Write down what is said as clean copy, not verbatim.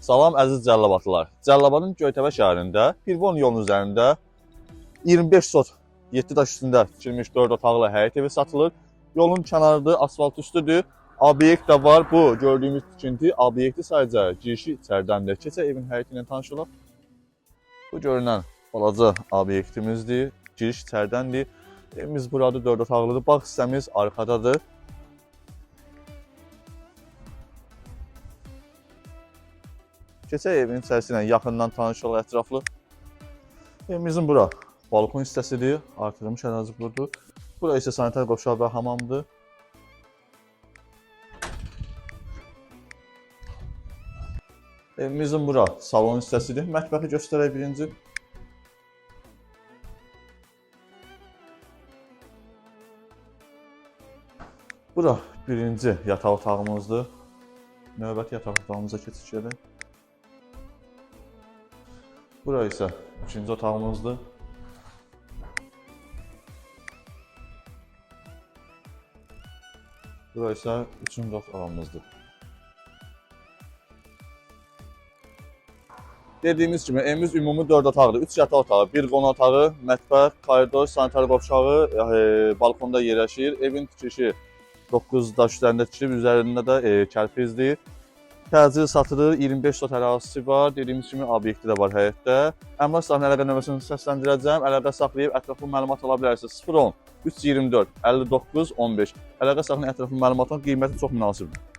Salam əziz Cəllabadlılar. Cəllabadın Göytəbə şəhərində Pirvon yolunun üzərində 25 sot 7 daş üstündə tikilmiş 4 otaqlı həyət evi satılır. Yolun kənarıdır, asfalt üstüdür. Obyekt də var. Bu gördüyümüz tikinti obyekti sadəcə girişi içəridəndir. Keçək evin həyəti ilə tanış olaq. Bu görünən balaca obyektimizdir. Giriş içəridəndir. Evimiz burada 4 otaqlıdır. Bağ hissəmiz arxadadır. Keçək evin içərisi ilə yaxından tanış olaq ətraflı. Evimizin bura balkon hissəsidir. Artırılmış ərazi budur. Bura isə sanitar qovşaq və hamamdır. Evimizin bura salon hissəsidir. Mətbəxi göstərək birinci. Bura birinci yataq otağımızdır. Növbəti yataq otağımıza keçiş edək. Bura isə ikinci otağımızdır. Bura isə üçüncü otağımızdır. Dediyimiz kimi evimiz ümumi 4 otaqdır. 3 yataq otağı, 1 qonaq otağı, mətbəx, koridor, sanitar qovşağı balkonda yerləşir. Evin tikişi 9 daş üzərində tikilib, üzərində də kərpizdir. Təcil satılır, 25 sot ərazisi var. Dediyimiz kimi obyekti də var həyətdə. Əmlak sahibinin əlaqə nömrəsini səsləndirəcəm. Əlaqə saxlayıb ətraflı məlumat ala bilərsiniz. 010 324 59 15. Əlaqə saxlayın ətraflı məlumatın qiyməti çox münasibdir.